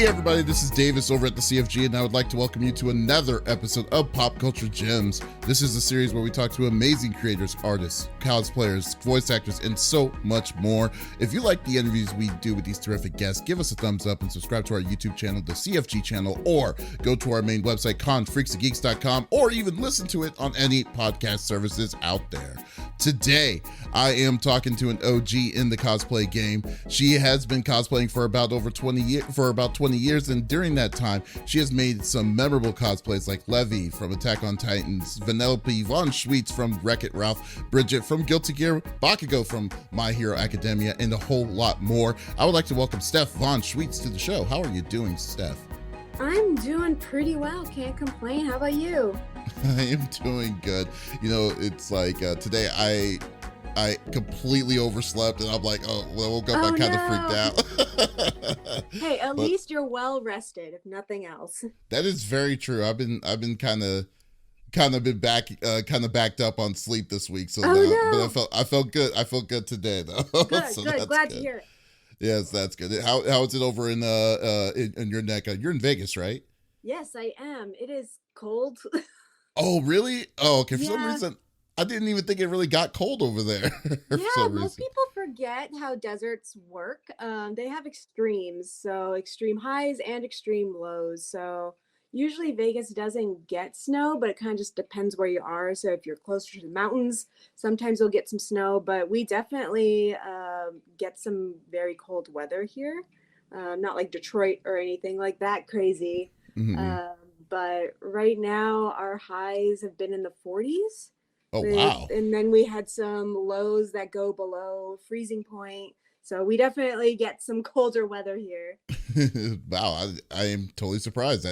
everybody, this is Davis over at the CFG, and I would like to welcome you to another episode of Pop Culture Gems. This is a series where we talk to amazing creators, artists, cosplayers, voice actors, and so much more. If you like the interviews we do with these terrific guests, give us a thumbs up and subscribe to our YouTube channel, the CFG channel, or go to our main website, confreaksandgeeks.com, or even listen to it on any podcast services out there. Today, I am talking to an OG in the cosplay game. She has been cosplaying for about 20 years, and during that time, she has made some memorable cosplays like Levi from Attack on Titans, Steff Von Schweetz from Wreck-It Ralph, Bridget from Guilty Gear, Bakugo from My Hero Academia, and a whole lot more. I would like to welcome Steff Von Schweetz to the show. How are you doing, Steff? I'm doing pretty well. Can't complain. How about you? I am doing good. You know, it's like today I completely overslept, and I'm like, oh, when I woke up, I kind of freaked out. Hey, at least you're well rested, if nothing else. That is very true. I've been kind of backed up on sleep this week. So but I felt good. I felt good today though. Good, so good. Glad to hear it. Yes, that's good. How is it over in your neck? You're in Vegas, right? Yes, I am. It is cold. Oh, really? Oh, okay. For Yeah. some reason, I didn't even think it really got cold over there. Yeah, most people forget how deserts work. They have extremes, so extreme highs and extreme lows. So usually Vegas doesn't get snow, but it kind of just depends where you are. So if you're closer to the mountains, sometimes you'll get some snow, but we definitely get some very cold weather here. Not like Detroit or anything like that crazy. Mm-hmm. But right now our highs have been in the 40s. Oh, wow. And then we had some lows that go below freezing point. So we definitely get some colder weather here. Wow, I am totally surprised.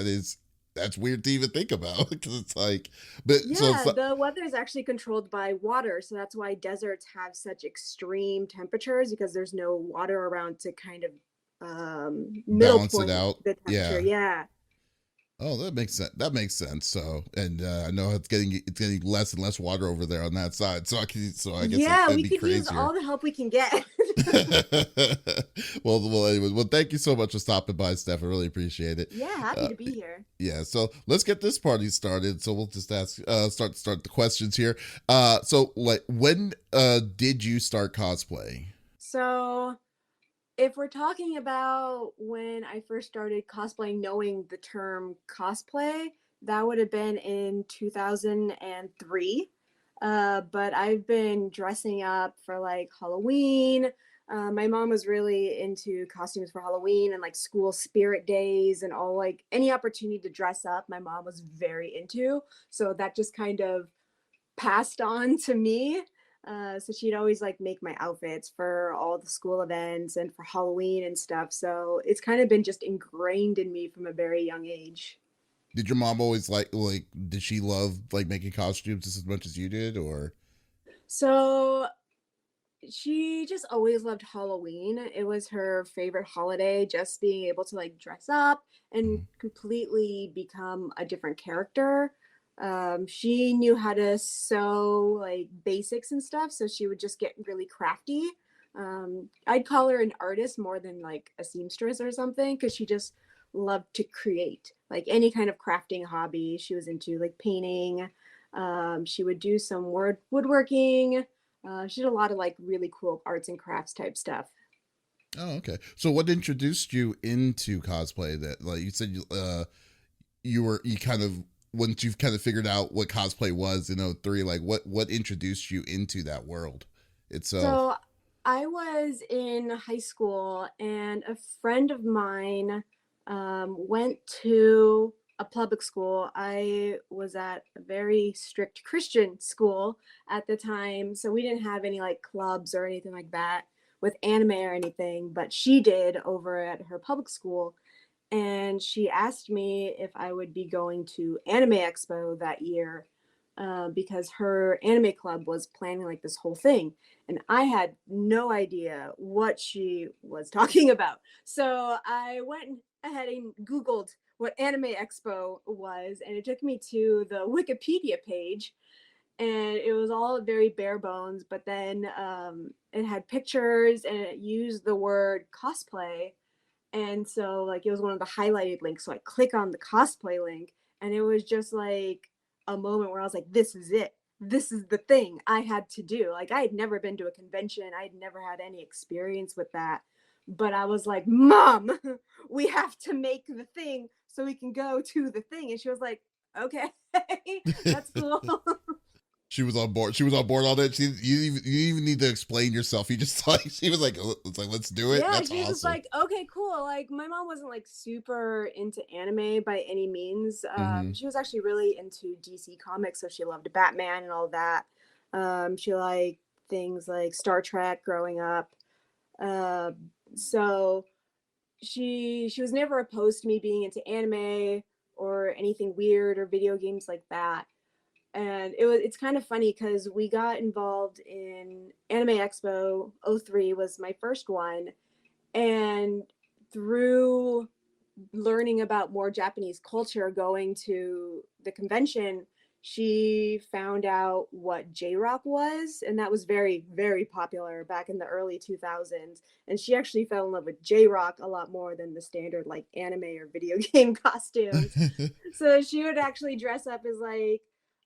That's weird to even think about, because it's like, but yeah, the weather is actually controlled by water. So that's why deserts have such extreme temperatures, because there's no water around to kind of middle balance point it out. the temperature. Yeah. Oh, that makes sense. That makes sense. So, and I know it's getting less and less water over there on that side. So I guess Yeah, that'd we be could crazier. use all the help we can get. well, anyway, thank you so much for stopping by, Steff. I really appreciate it. Yeah, happy to be here. Yeah, so let's get this party started. So we'll just start the questions here. So like, when did you start cosplaying? So if we're talking about when I first started cosplaying, knowing the term cosplay, that would have been in 2003. But I've been dressing up for like Halloween. My mom was really into costumes for Halloween and like school spirit days and all, like any opportunity to dress up, my mom was very into. So that just kind of passed on to me. So she'd always like make my outfits for all the school events and for Halloween and stuff. So it's kind of been just ingrained in me from a very young age. Did your mom always did she love like making costumes just as much as you did, or? So she just always loved Halloween. It was her favorite holiday, just being able to like dress up and completely become a different character. She knew how to sew like basics and stuff, so she would just get really crafty. I'd call her an artist more than like a seamstress or something, because she just loved to create like any kind of crafting hobby. She was into like painting. She would do some woodworking. She did a lot of like really cool arts and crafts type stuff. Oh, okay. So what introduced you into cosplay? That, like you said, you kind of, once you've kind of figured out what cosplay was in '03, like what introduced you into that world itself? So I was in high school, and a friend of mine went to a public school. I was at a very strict Christian school at the time, so we didn't have any like clubs or anything like that with anime or anything, but she did over at her public school. And she asked me if I would be going to Anime Expo that year, because her anime club was planning like this whole thing. And I had no idea what she was talking about. So I went ahead and Googled what Anime Expo was, and it took me to the Wikipedia page. And it was all very bare bones, but then it had pictures and it used the word cosplay. And so like it was one of the highlighted links. So I click on the cosplay link, and it was just like a moment where I was like, this is it. This is the thing I had to do. Like I had never been to a convention. I had never had any experience with that. But I was like, Mom, we have to make the thing so we can go to the thing. And she was like, okay, that's cool. She was on board. She was on board on it. You even need to explain yourself. You just like, she was like, it's like, let's do it. Yeah, That's she was just awesome. like, okay, cool. Like my mom wasn't like super into anime by any means. Mm-hmm. She was actually really into DC comics, so she loved Batman and all that. She liked things like Star Trek growing up. Uh, so she was never opposed to me being into anime or anything weird or video games like that. And it's kind of funny because we got involved in Anime Expo '03 was my first one, and through learning about more Japanese culture, going to the convention, she found out what J-rock was, and that was very, very popular back in the early 2000s. And she actually fell in love with J-rock a lot more than the standard like anime or video game costumes. So she would actually dress up as like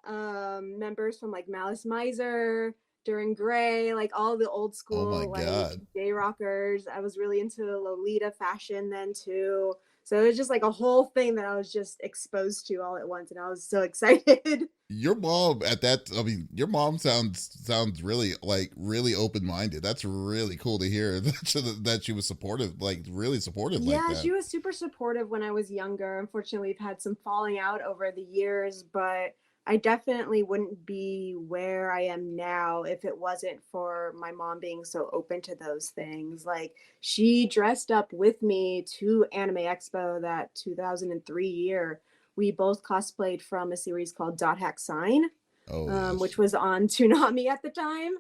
members from like Malice Miser, Duran Gray, like all the old Oh my school like God. J rockers. I was really into Lolita fashion then too. So it was just like a whole thing that I was just exposed to all at once, and I was so excited. Your mom at that, I mean, your mom sounds really like really open minded. That's really cool to hear that she was supportive, like really supportive like Yeah, that. she was super supportive when I was younger. Unfortunately, we've had some falling out over the years, but I definitely wouldn't be where I am now if it wasn't for my mom being so open to those things. Like, she dressed up with me to Anime Expo that 2003 year. We both cosplayed from a series called Dot Hack Sign, Oh which yes. was on Toonami at the time.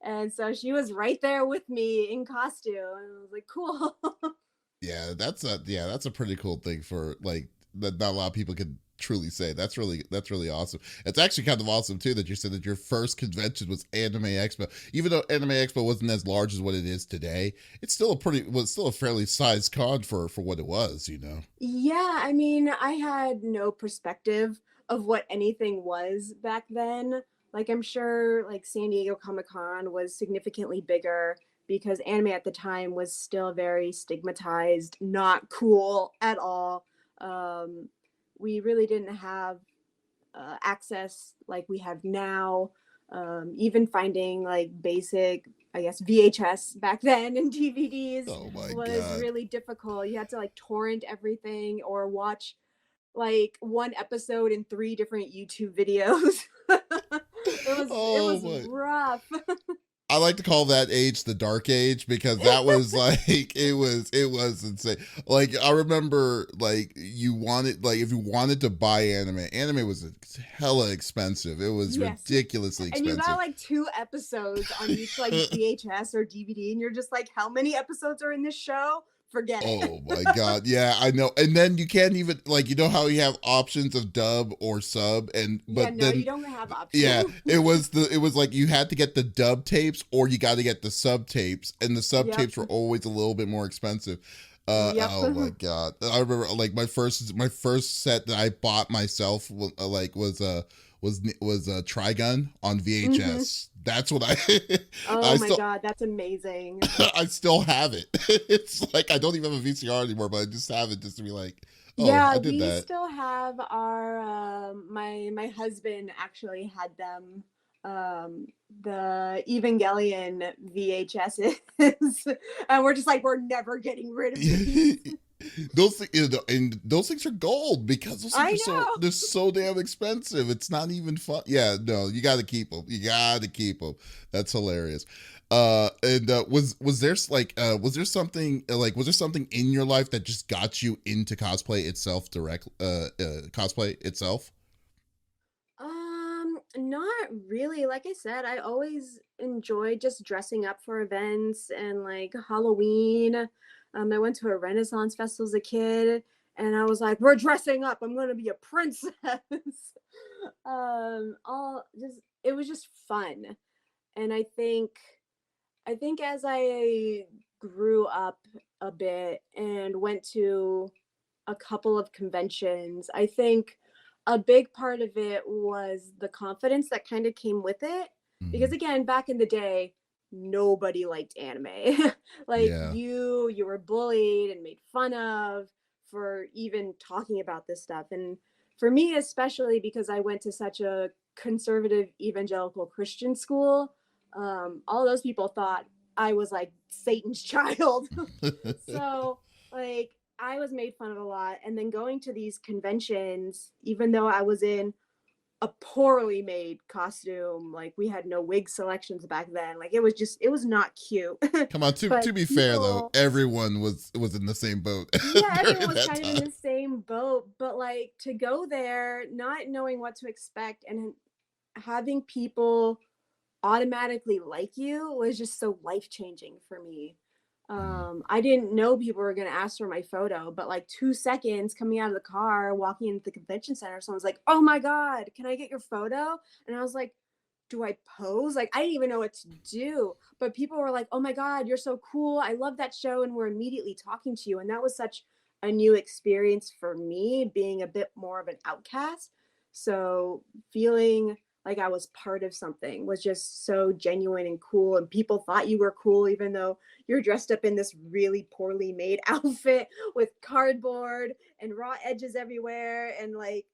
And so she was right there with me in costume. And I was like, cool. That's a pretty cool thing for like that not a lot of people can truly say. That's really awesome. It's actually kind of awesome too that you said that your first convention was Anime Expo. Even though Anime Expo wasn't as large as what it is today, it's still a fairly sized con for what it was, you know. Yeah, I mean, I had no perspective of what anything was back then. Like, I'm sure like San Diego Comic Con was significantly bigger because anime at the time was still very stigmatized, not cool at all. Um, we really didn't have access like we have now. Even finding like basic, I guess, VHS back then and DVDs Oh my was God. really difficult. You had to like torrent everything or watch like one episode in three different YouTube videos. It Oh was my. rough. I like to call that age the dark age because that was like it was insane. Like I remember like you wanted like if you wanted to buy anime was hella expensive. It was Yes. ridiculously And you got expensive. like two episodes on each like VHS or DVD, and you're just like, how many episodes are in this show? Forget it. Oh my God. Yeah, I know. And then you can't even like you know how you have options of dub or sub and Yeah, but no, you then don't have yeah, options. it was like you had to get the dub tapes or you got to get the sub tapes and the sub Yep. tapes were always a little bit more expensive. Yep. Oh my God. I remember like my first set that I bought myself was a Trigun on Hmm. VHS. That's what I Oh I my still God, that's amazing. I still have it. It's like I don't even have a VCR anymore, but I just have it just to be like, oh, Yeah, I did we that. still have our my husband actually had them, um the Evangelion VHSs, and we're just like, we're never getting rid of these. those things, and those things are gold because those things I are so know. they're so damn expensive. It's not even fun. Yeah, no, you got to keep them. You got to keep them. That's hilarious. And was there like was there something in your life that just got you into cosplay itself cosplay itself? Not really. Like I said, I always enjoyed just dressing up for events and like Halloween. I went to a Renaissance festival as a kid, and I was like, we're dressing up. I'm gonna be a princess. All just it was just fun. And I think as I grew up a bit and went to a couple of conventions. I think a big part of it was the confidence that kind of came with it. Because Hmm. again, back in the day, nobody liked anime. Like Yeah. you were bullied and made fun of for even talking about this stuff. And for me, especially because I went to such a conservative evangelical Christian school, all those people thought I was like Satan's child. So, like, I was made fun of a lot. And then going to these conventions, even though I was in a poorly made costume, like, we had no wig selections back then. Like, it was not cute. Come on, to But be fair though, people, everyone was in the same boat yeah, everyone during was that kind of in time. the same boat. But, like, to go there, not knowing what to expect and having people automatically like you was just so life changing for me. Mhm. I didn't know people were gonna ask for my photo, but like 2 seconds coming out of the car, walking into the convention center, someone's like, "Oh my god, can I get your photo?" And I was like, "Do I pose?" Like I didn't even know what to do. But people were like, "Oh my god, you're so cool. I love that show," and we're immediately talking to you. And that was such a new experience for me, being a bit more of an outcast. So feeling like I was part of something was just so genuine and cool. And people thought you were cool, even though you're dressed up in this really poorly made outfit with cardboard and raw edges everywhere and like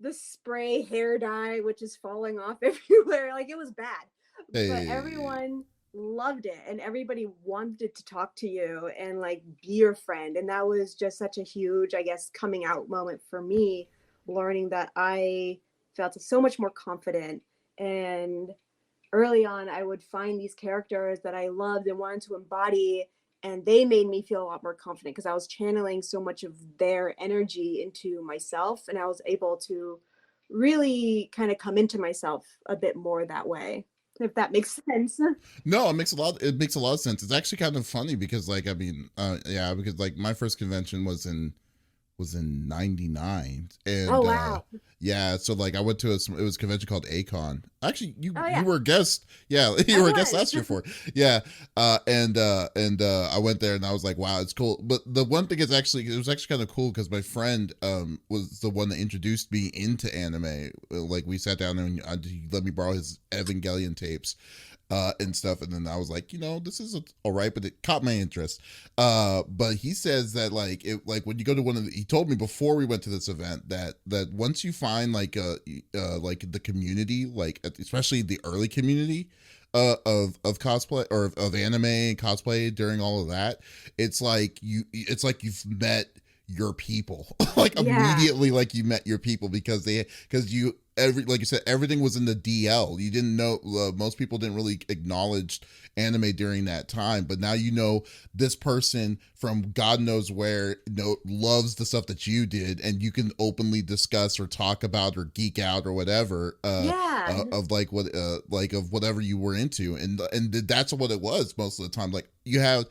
the spray hair dye, which is falling off everywhere. Like it was bad. But Hey. everyone loved it and everybody wanted to talk to you and like be your friend. And that was just such a huge, I guess, coming out moment for me, learning that I felt so much more confident. And early on, I would find these characters that I loved and wanted to embody, and they made me feel a lot more confident because I was channeling so much of their energy into myself, and I was able to really kind of come into myself a bit more that way, if that makes sense. No, it makes a lot of sense. It's actually kind of funny because like I mean, yeah, because like my first convention was in 99 Oh, and wow. yeah, so like I went to it was a convention called Acon. Actually, Oh, you yeah, were a guest. Yeah, you I were a guest was. last year for it. Yeah. And I went there and I was like, wow, it's cool. But the one thing is actually it was actually kind of cool because my friend was the one that introduced me into anime. Like we sat down and he let me borrow his Evangelion tapes and stuff. And then I was like, this is all right, but it caught my interest. But he says that like when you go to he told me before we went to this event that once you find like the community, like especially the early community, of cosplay or of anime and cosplay during all of that, it's like you've met your people like Yeah. immediately, like you met your people because you like you said, everything was in the DL. You didn't know, most people didn't really acknowledge anime during that time, but now this person from God knows where loves the stuff that you did, and you can openly discuss or talk about or geek out or whatever Yeah. of like what like of whatever you were into, and that's what it was most of the time. Like you have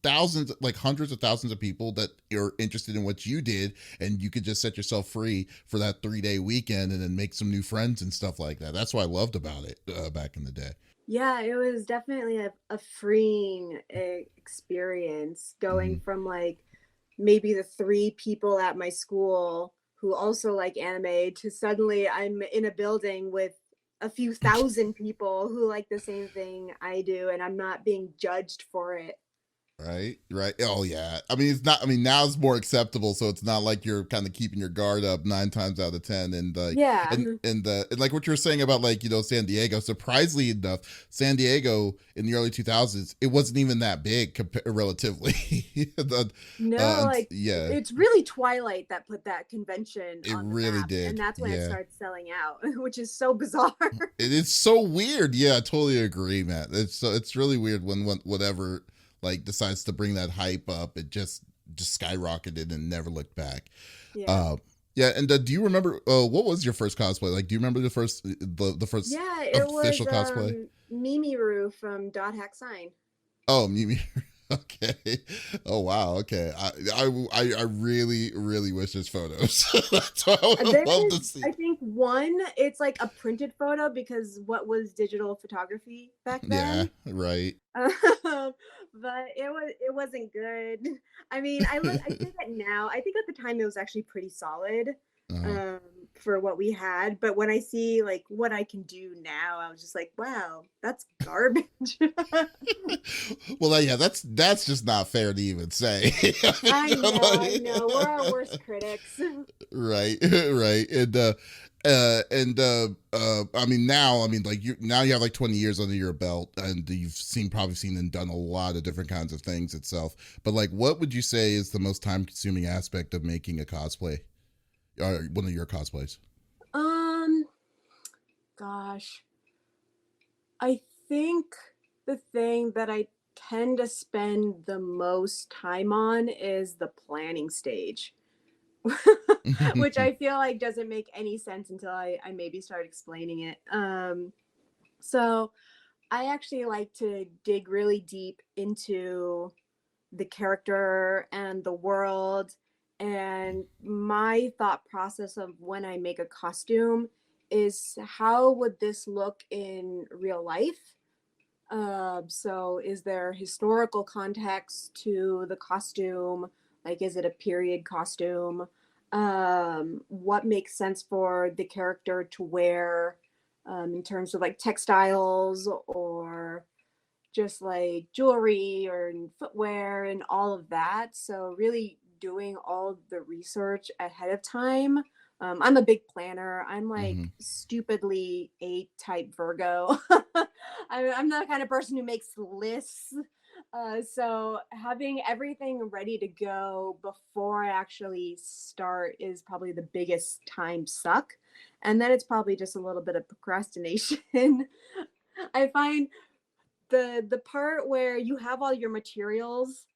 thousands, like hundreds of thousands of people that are interested in what you did, and you could just set yourself free for that 3-day weekend and then make some new friends and stuff like that. That's what I loved about it back in the day. Yeah, it was definitely a freeing experience Mm-hmm. going from like maybe the three people at my school who also like anime to suddenly I'm in a building with a few thousand people who like the same thing I do and I'm not being judged for it. Right, right. Oh yeah. I mean, it's not. I mean, now it's more acceptable, so it's not like you're kind of keeping your guard up 9 times out of 10. And Yeah. and like what you were saying about like San Diego. Surprisingly enough, San Diego in the early 2000s, it wasn't even that big relatively. No, like Yeah, it's really Twilight that put that convention it on the really map and did. that's when it Yeah, started selling out, which is so bizarre. it is so weird. Yeah, I totally agree, Matt. It's really weird when whatever like decides to bring that hype up, it just skyrocketed and never looked back. Yeah. Uh, yeah, and do you remember what was your first cosplay? Like, do you remember the first Yeah, it was official cosplay? Mimi Rue from Dot Hack Sign. Oh, Mimi. Okay. Oh wow. Okay. I really really wish there's photos. That's what I would have There loved is, to see. I think, one, it's like a printed photo because what was digital photography back Yeah. then? Right. But it wasn't good. I mean, I say that now. I think at the time it was actually pretty solid Uh, um, for what we had. But when I see like what I can do now, I was just like, wow, that's garbage. well, yeah. That's just not fair to even say. I know. We're our worst critics. Right. Right. I mean now, I mean like you have like 20 years under your belt, and you've probably seen and done a lot of different kinds of things itself. But like, what would you say is the most time consuming aspect of making a cosplay, or one of your cosplays? Um, Gosh, I think the thing that I tend to spend the most time on is the planning stage. Which I feel like doesn't make any sense until I maybe start explaining it. So I actually like to dig really deep into the character and the world. And my thought process of when I make a costume is how would this look in real life? So is there historical context to the costume? Like, is it a period costume? What makes sense for the character to wear in terms of like textiles or just like jewelry or footwear and all of that. So really doing all the research ahead of time. I'm a big planner. I'm like Hmm. stupidly A type Virgo. I'm the kind of person who makes lists. So having everything ready to go before I actually start is probably the biggest time suck. And then it's probably just a little bit of procrastination. I find the part where you have all your materials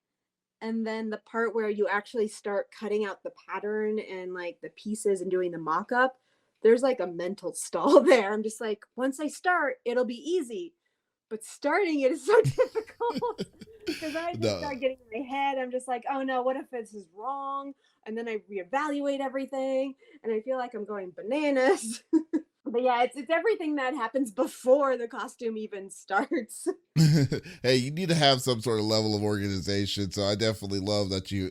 and then the part where you actually start cutting out the pattern and like the pieces and doing the mock-up, there's like a mental stall there. I'm just like, once I start it'll be easy, but starting it is so difficult because I just No. start getting in my head. I'm just like, oh no, what if this is wrong? And then I reevaluate everything and I feel like I'm going bananas. But yeah, it's everything that happens before the costume even starts. Hey, you need to have some sort of level of organization. So I definitely love that you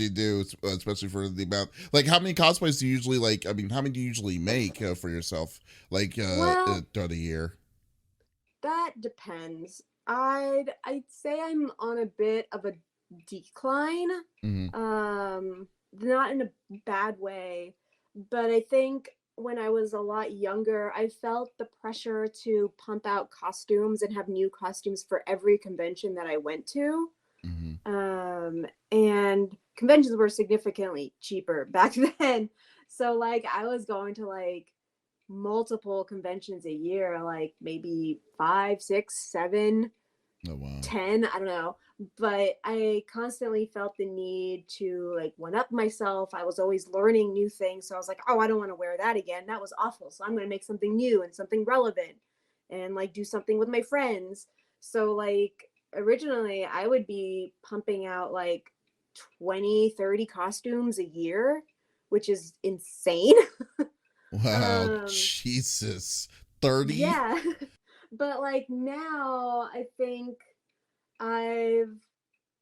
do, especially for the amount. Like, how many cosplays do you usually like? I mean, how many do you usually make for yourself, like Well, throughout a year? that depends. I'd say I'm on a bit of a decline. Hmm. Not in a bad way, but I think when I was a lot younger, I felt the pressure to pump out costumes and have new costumes for every convention that I went to. Hmm. And conventions were significantly cheaper back then. So like I was going to like multiple conventions a year, like maybe five, six, seven, Oh wow. 10, I don't know. But I constantly felt the need to like one up myself. I was always learning new things. So I was like, oh, I don't want to wear that again. That was awful. So I'm going to make something new and something relevant and like do something with my friends. So, like, originally I would be pumping out like 20, 30 costumes a year, which is insane. Wow, um, Jesus, 30. yeah. But like now I think I've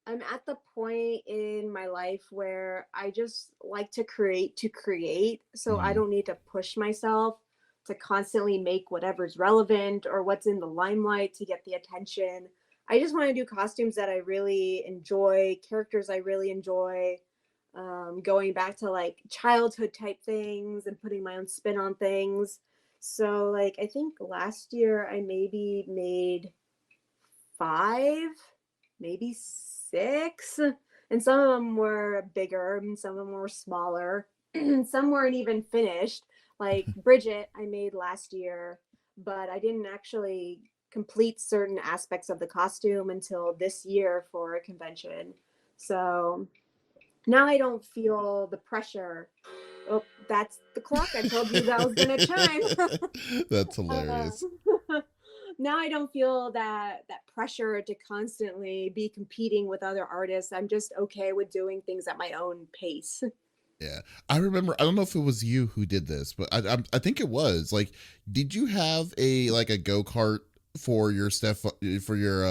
I'm at the point in my life where I just like to create. So I Mm-hmm. don't need to push myself to constantly make whatever's relevant or what's in the limelight to get the attention. I just want to do costumes that I really enjoy, characters I really enjoy, going back to like childhood type things and putting my own spin on things. So, like, I think last year I maybe made five, maybe six. And some of them were bigger and some of them were smaller. Some weren't even finished. Like Bridget, I made last year, but I didn't actually complete certain aspects of the costume until this year for a convention. So now I don't feel the pressure. Oh, that's the clock. I told you that was going to chime. That's uh, hilarious. Now I don't feel that pressure to constantly be competing with other artists. I'm just okay with doing things at my own pace. Yeah, I remember. I don't know if it was you who did this, but I think it was. Like, did you have a like a go kart for your for your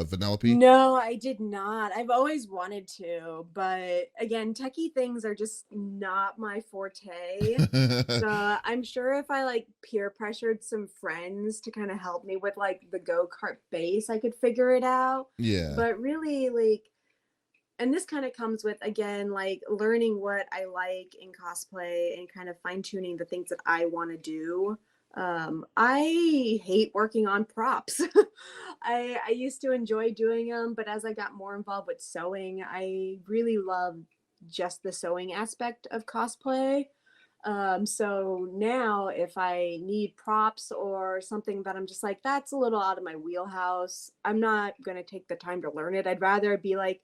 Vanellope? No, I did not. I've always wanted to, but again, techie things are just not my forte. So I'm sure if I like peer pressured some friends to kind of help me with like the go-kart base, I could figure it out. Yeah, But really, like, and this kind of comes with again like learning what I like in cosplay and kind of fine-tuning the things that I want to do. I hate working on props. I used to enjoy doing them, but as I got more involved with sewing, I really love just the sewing aspect of cosplay. So now if I need props or something that I'm just like, that's a little out of my wheelhouse, I'm not going to take the time to learn it. I'd rather be like,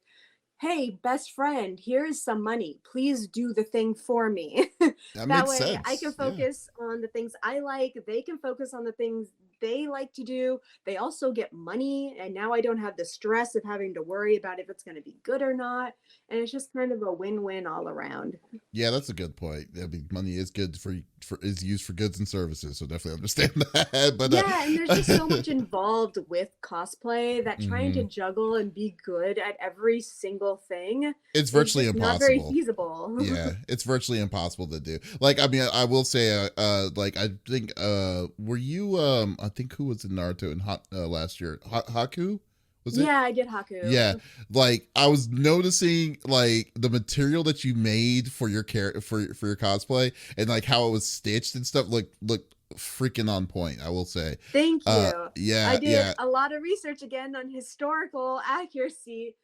hey, best friend, here's some money. Please do the thing for me. that That makes way I can sense. Yeah. focus on the things I like. They can focus on the things they like to do. They also get money. And now I don't have the stress of having to worry about if it's going to be good or not. And it's just kind of a win win all around. Yeah, that's a good point. I mean, money is good for is used for goods and services, so definitely understand that. But Yeah, and there's just so much involved with cosplay that trying to mhm. juggle and be good at every single thing It's is virtually just not very impossible. feasible. Yeah, it's virtually impossible to do. Like, I mean, I will say, like, I think, were you, I think who was in Naruto in last year? Haku, was it? Yeah, I did Haku. Yeah, like I was noticing like the material that you made for your for your cosplay and like how it was stitched and stuff looked freaking on point. I will say. Thank you. I Yeah, did yeah, a lot of research again on historical accuracy.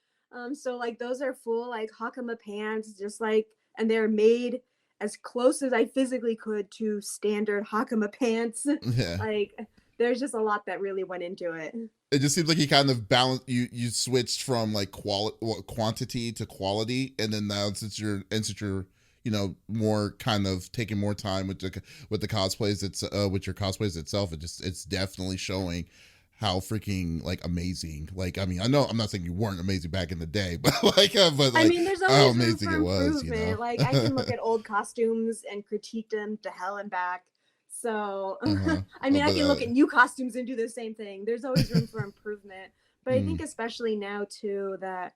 So like those are full like Hakama pants, just like, and they're made as close as I physically could to standard Hakama pants. yeah. Like there's just a lot that really went into it. It just seems like you kind of balance you switched from like quantity to quality, and then now since you're more kind of taking more time with the cosplays, it's with your cosplays itself, it's definitely showing how freaking like amazing. Like, I mean, I know I'm not saying you weren't amazing back in the day, but I like mean, there's how always room amazing for it was, you know. improvement. Like I can look at old costumes and critique them to hell and back. So, Uh-huh. I mean, I But can look at new costumes and do the same thing. There's always room for improvement. But I think mm, especially now too that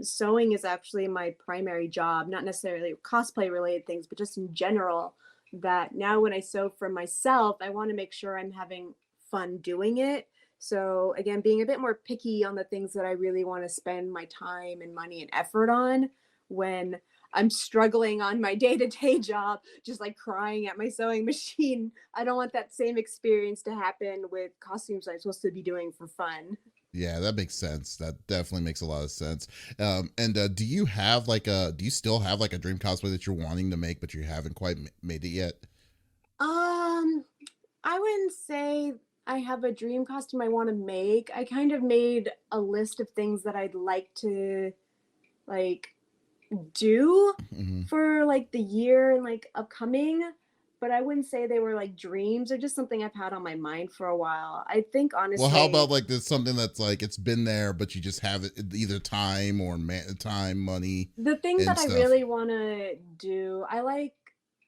sewing is actually my primary job, not necessarily cosplay related things, but just in general. That now when I sew for myself, I want to make sure I'm having fun doing it. So again, being a bit more picky on the things that I really want to spend my time and money and effort on when I'm struggling on my day-to-day job, just like crying at my sewing machine. I don't want that same experience to happen with costumes I'm supposed to be doing for fun. yeah, that makes sense. That definitely makes a lot of sense. And do you have do you still have like a dream cosplay that you're wanting to make but you haven't quite made it yet? Um, I wouldn't say I have a dream costume I want to make. I kind of made a list of things that I'd like to like do Hmm. for like the year and like upcoming, but I wouldn't say they were like dreams or just something I've had on my mind for a while. I think Well, how about honestly, like there's something that's like it's been there, but you just have it either time or time, money, the thing that and I stuff. really want to do, I like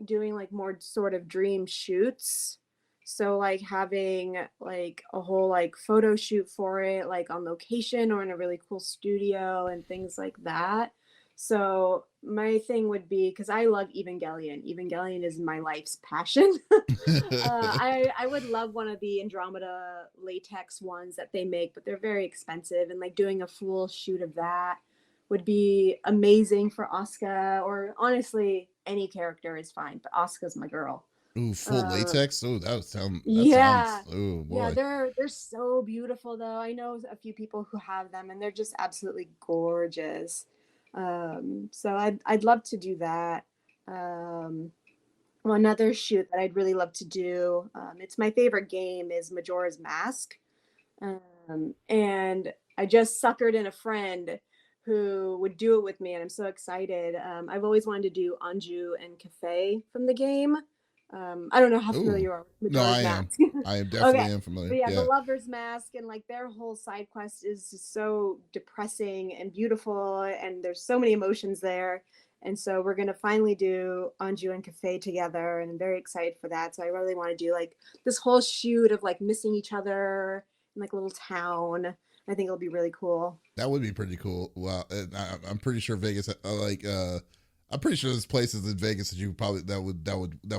doing like more sort of dream shoots. So like having like a whole like photo shoot for it, like on location or in a really cool studio and things like that. So my thing would be because I love Evangelion. Evangelion is my life's passion. I would love one of the Andromeda latex ones that they make, but they're very expensive. And like doing a full shoot of that would be amazing for Asuka, or honestly, any character is fine, but Asuka's my girl. Ooh, full Uh, latex. Oh, that sounds. yeah, Oh yeah, boy. they're so beautiful though. I know a few people who have them, and they're just absolutely gorgeous. So I'd love to do that. Um, well, another shoot that I'd really love to do. It's my favorite game is Majora's Mask. And I just suckered in a friend who would do it with me, and I'm so excited. I've always wanted to do Anju and Cafe from the game. I don't know how familiar Ooh. you are with No, I Majora's am. Mask. I am Okay, definitely am but familiar. yeah, the Yeah. Lover's Mask and like their whole side quest is just so depressing and beautiful, and there's so many emotions there. And so we're gonna finally do Anju and Cafe together, and I'm very excited for that. So I really want to do like this whole shoot of like missing each other in like a little town. I think it'll be really cool. That would be pretty cool. Well, and I'm pretty sure Vegas, I'm pretty sure there's places in Vegas that you probably that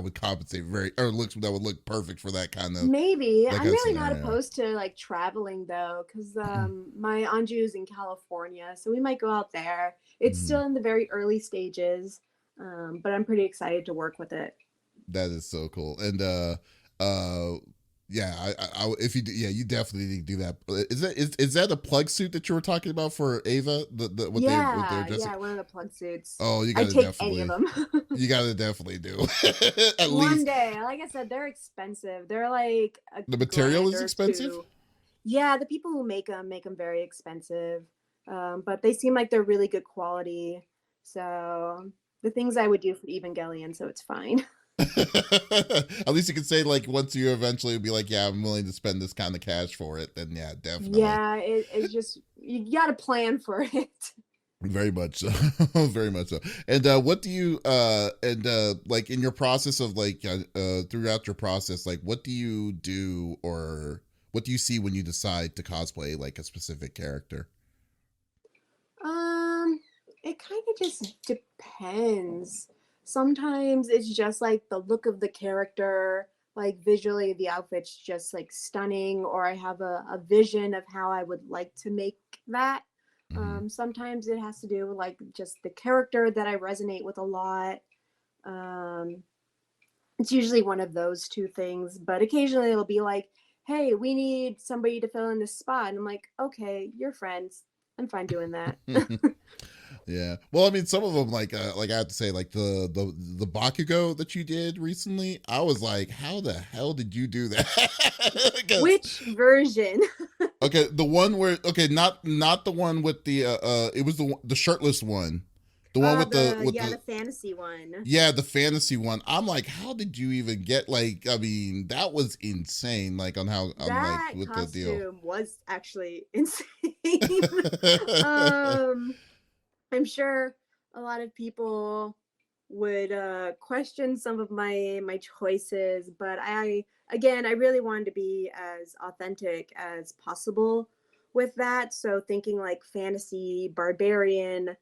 would compensate very or looks that would look perfect for Maybe. that I'm kind of really not scenario. opposed to like traveling though, because my Anju is in California, so we might go out there. It's Mhm. still in the very early stages, but I'm pretty excited to work with it. That is so cool. And uh, yeah, if you yeah, you definitely need to do that. Is that a plug suit that you were talking about for Ava? What they're Yeah, dressing? yeah, one of the plug suits. Oh, I take any of them. you gotta definitely do at One least. day, like I said, they're expensive. They're like a The material grand is or expensive. two. Yeah, the people who make them very expensive, but they seem like they're really good quality. So the things I would do for Evangelion, so it's fine. At least you can say like once you eventually be like, yeah, I'm willing to spend this kind of cash for it. Then yeah, definitely, Yeah, it's just you got to plan for it. very much so, very much so. And what do you and like in your process of like throughout your process, like what do you do or what do you see when you decide to cosplay like a specific character? Um, it kind of just depends. Sometimes it's just like the look of the character, like visually the outfit's just like stunning, or I have a vision of how I would like to make that. Mm-hmm. Sometimes it has to do with like just the character that I resonate with a lot. Um, it's usually one of those two things, but occasionally it'll be like, hey, we need somebody to fill in this spot. And I'm like, okay, you're friends. I'm fine doing that. Yeah. Well, I mean, some of them like I have to say like the Bakugo that you did recently, I was like, how the hell did you do that? Because Which version? okay, the one where okay, not the one with the it was the shirtless one. The one with The fantasy one. yeah, the fantasy one. I'm like, how did you even get like I mean, that was insane like on how on like That with the deal. costume was actually insane. um I'm sure a lot of people would question some of my choices, but I really wanted to be as authentic as possible with that. So thinking like fantasy, barbarian,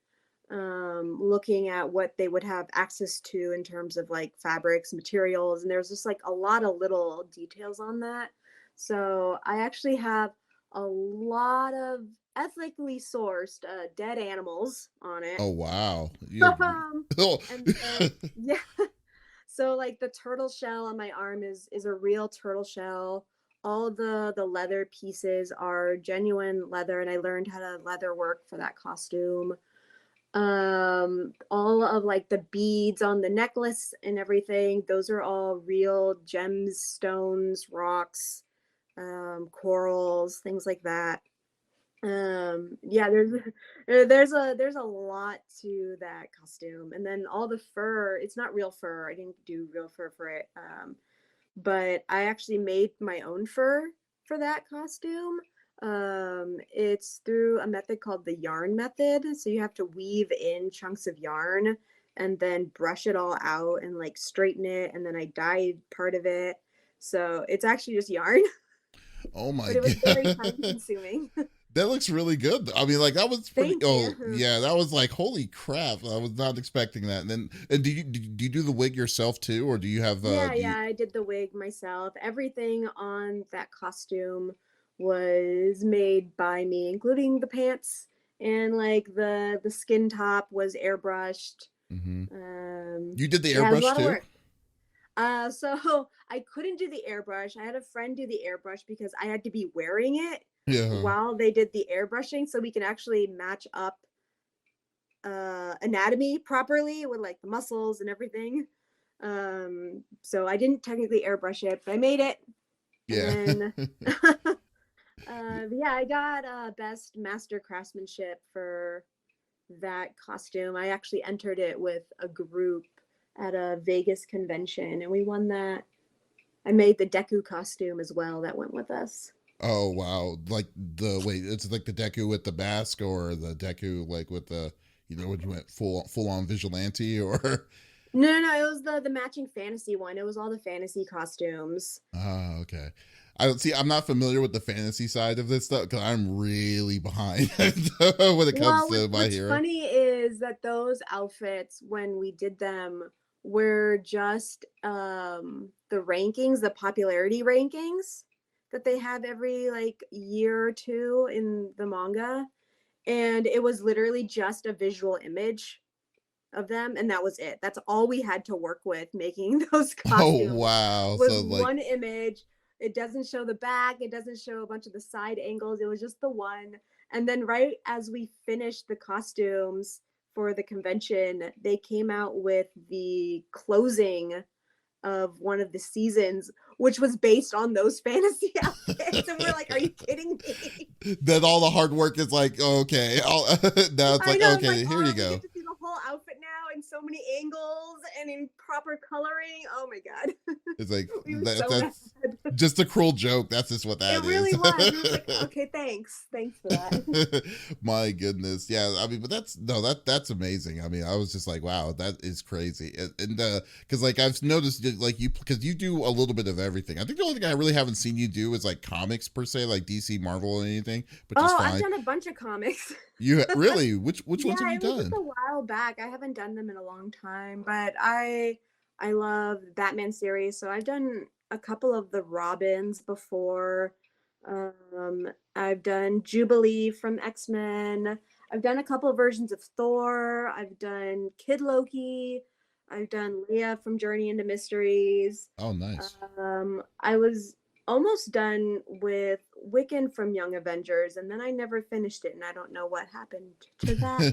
looking at what they would have access to in terms of like fabrics, materials, and there's just like a lot of little details on that. So I actually have a lot of ethically sourced dead animals on it. Oh wow. You oh. And then yeah, so like the turtle shell on my arm is a real turtle shell. All the leather pieces are genuine leather, and I learned how to leather work for that costume. All of like the beads on the necklace and everything, those are all real gems, stones, rocks, corals, things like that. Yeah, there's a lot to that costume. And then all the fur, it's not real fur. I didn't do real fur for it. But I actually made my own fur for that costume. It's through a method called the yarn method. So you have to weave in chunks of yarn and then brush it all out and like straighten it, and then I dyed part of it. So it's actually just yarn, Oh my but it was very god. time consuming. That looks really good. I mean, like that was pretty. Thank Oh you. yeah, that was like holy crap. I was not expecting that. And then, and do you do the wig yourself too, or do you have Yeah, do you? yeah, I did the wig myself. Everything on that costume was made by me, including the pants, and like the skin top was airbrushed. Mm-hmm. Um, You did the yeah, it was a airbrush lot of too? work. So I couldn't do the airbrush. I had a friend do the airbrush because I had to be wearing it Yeah. while they did the airbrushing, so we can actually match up anatomy properly with like the muscles and everything. So I didn't technically airbrush it, but I made it. And Yeah. then yeah, I got best master craftsmanship for that costume. I actually entered it with a group, at a Vegas convention, and we won that. I made the Deku costume as well that went with us. Oh wow! Like it's like the Deku with the mask, or the Deku like with the when you went full on vigilante, or No, it was the matching fantasy one. It was all the fantasy costumes. ah, okay. I don't see. I'm not familiar with the fantasy side of this stuff because I'm really behind when it comes Well, to My what's Hero. funny is that those outfits, when we did them, were just the rankings, the popularity rankings that they have every like year or two in the manga. And it was literally just a visual image of them, and that was it. That's all we had to work with making those Oh costumes wow! was So like, one image. It doesn't show the back, it doesn't show a bunch of the side angles. It was just the one. And then right as we finished the costumes for the convention, they came out with the closing of one of the seasons, which was based on those fantasy outfits. And we're like, are you kidding me? then all the hard work is like, okay, now it's I like, know. It's like, okay, here you oh, we go. get to see the whole outfit now in so many angles and in proper coloring. Oh my god, It's like we were so that's mad. just a cruel joke. That's just what that It is. really was. It was like, okay, thanks for that. My goodness, yeah. I mean, but that's amazing. I mean, I was just like, wow, that is crazy. And because like I've noticed like because you do a little bit of everything. I think the only thing I really haven't seen you do is like comics per se, like DC, Marvel, or anything. But just Oh, fine. I've done a bunch of comics. You really which Yeah, ones have you it was just done? a while back. I haven't done them in a long time, but I love Batman series, so I've done a couple of the Robins before. I've done Jubilee from X-Men. I've done a couple of versions of Thor. I've done Kid Loki. I've done Leah from Journey into Mysteries. Oh, nice. I was almost done with Wiccan from Young Avengers, and then I never finished it, and I don't know what happened to that.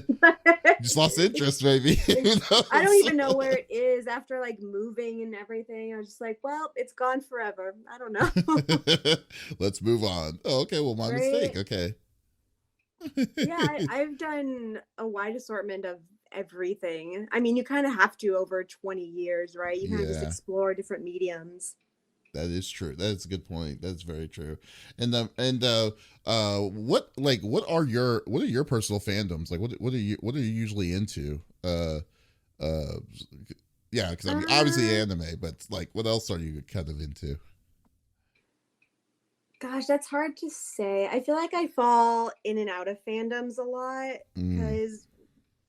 Just lost interest, maybe. I don't even know where it is after like moving and everything. I was just like, well, it's gone forever. I don't know. Let's move on. Oh, okay. Well, my Right? mistake. Okay. Yeah, I've done a wide assortment of everything. I mean, you kind of have to over 20 years, right? You kind of just Yeah. explore different mediums. That is true. That's a good point. That's very true. What are your personal fandoms? Like what are you usually into? Uh yeah, because I mean obviously Uh, anime, but like what else are you kind of into? Gosh, that's hard to say. I feel like I fall in and out of fandoms a lot Mm, because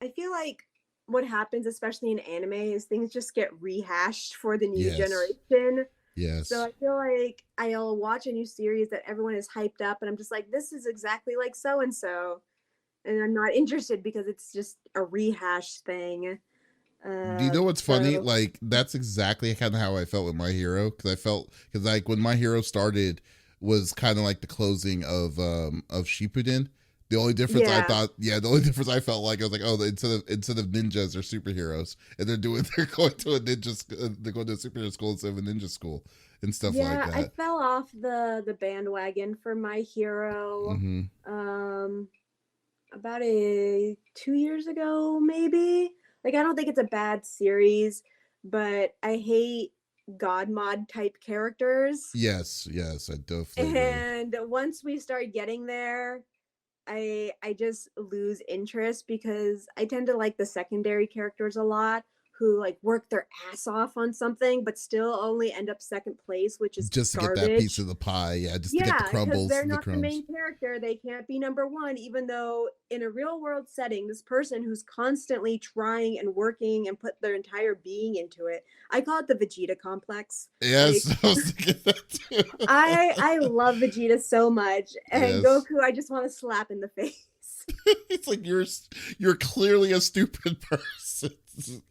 I feel like what happens, especially in anime, is things just get rehashed for the new yes. generation. So Yes. I feel like I'll watch a new series that everyone is hyped up, and I'm just like, this is exactly like so and so, and I'm not interested because it's just a rehash thing. Do you know what's funny? So Like that's exactly kind of how I felt with My Hero because I felt because like when My Hero started was kind of like the closing of Shippuden. The only difference I yeah, thought, yeah, the only difference I felt like I was like, oh, instead of ninjas, they're superheroes, and they're going to a they're going to a superhero school instead of a ninja school and stuff like yeah, I that. fell off the bandwagon for My Hero. Hmm. Um, about 2 years ago, maybe. Like, I don't think it's a bad series, but I hate God mod type characters. Yes, yes, I definitely agree. And once we start getting there, I just lose interest because I tend to like the secondary characters a lot who like work their ass off on something but still only end up second place, which is Just to get that piece garbage. of the pie, yeah, just to get the Yeah, because crumbles, they're the not the crumbs. main character. They can't be number one, even though in a real world setting, this person who's constantly trying and working and put their entire being into it. I call it the Vegeta complex. Like Yes, I was thinking that too. I love Vegeta so much, and Yes. Goku I just want to slap in the face. It's like you're clearly a stupid person.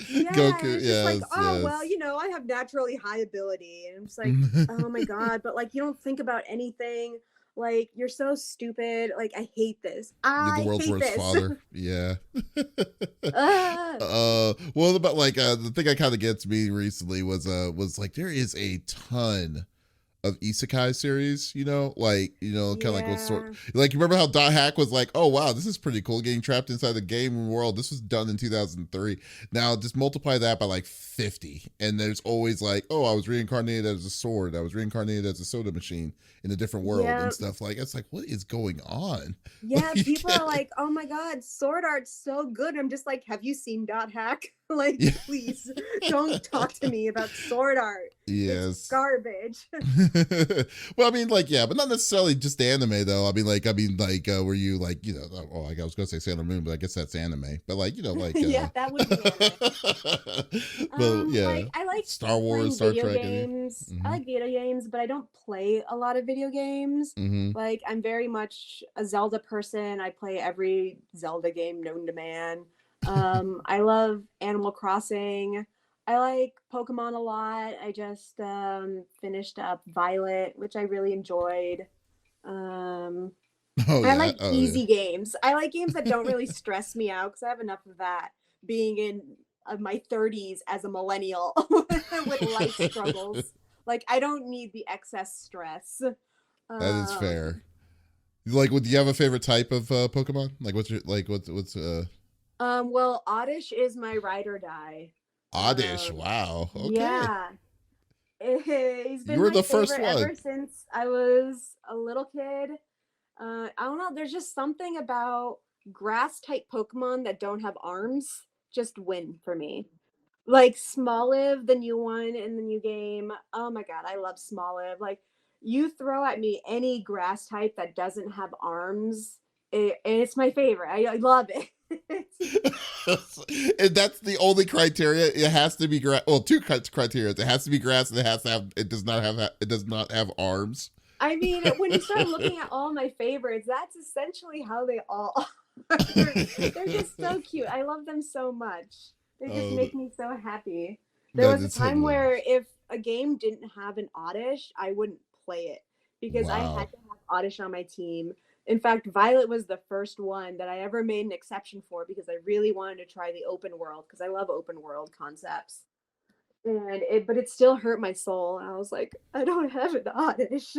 Yeah, and Goku, it's just like, yes, oh well, yes. I have naturally high ability, and I'm just like, oh my god, but like you don't think about anything. Like you're so stupid. Like I hate this. You're the I world's hate worst this. father. Yeah. uh, Well, about like the thing that kind of gets me recently was like there is a ton of isekai series, kind of like what sort, Yeah. like, you remember how Dot Hack was like, oh wow, this is pretty cool, getting trapped inside the game world. This was done in 2003. Now just multiply that by like 50, and there's always like, oh, I was reincarnated as a sword, I was reincarnated as a soda machine in a different world Yeah. and stuff. Like, it's like, what is going on? Yeah, people are like, "Oh my god, sword art's so good." I'm just like, "Have you seen Dot Hack?" Like, Yeah. please don't talk to me about sword art. It's Yes. garbage. Well, I mean, like, yeah, but not necessarily just anime, though. Were you like, oh, I was gonna say Sailor Moon, but I guess that's anime. But like, Yeah, that would be anime. but yeah, Like I like Star Wars, playing Star video Trek. games. I Mm-hmm. like video games, but I don't play a lot of video games. Mm-hmm. Like I'm very much a Zelda person. I play every Zelda game known to man. I love Animal Crossing. I like Pokemon a lot. I just finished up Violet, which I really enjoyed. Um, Oh I yeah. like Oh yeah. easy games. I like games that don't really stress me out because I have enough of that being in my 30s as a millennial with life struggles. Like I don't need the excess stress. That is Um, fair. Like, do you have a favorite type of Pokemon? Like, what's your like? What's well, Oddish is my ride or die. Oddish? Um, Wow. Okay. yeah, he's You been were my the first favorite one. ever since I was a little kid. I don't know. There's just something about grass type Pokemon that don't have arms just win for me. Like Smoliv, the new one in the new game. Oh my god, I love Smoliv. Like you throw at me any grass type that doesn't have arms, and it's my favorite. I love it. And that's the only criteria. It has to be grass. Well, two criteria. It has to be grass, and it has to have. It does not have. It does not have arms. I mean, when you start looking at all my favorites, that's essentially how they all are. They're just so cute. I love them so much. They just Oh, make me so happy. There that was a is time where hilarious. if a game didn't have an Oddish, I wouldn't play it because I had Wow. to have Oddish on my team. In fact, Violet was the first one that I ever made an exception for because I really wanted to try the open world because I love open world concepts. But it still hurt my soul. I was like, I don't have an Oddish.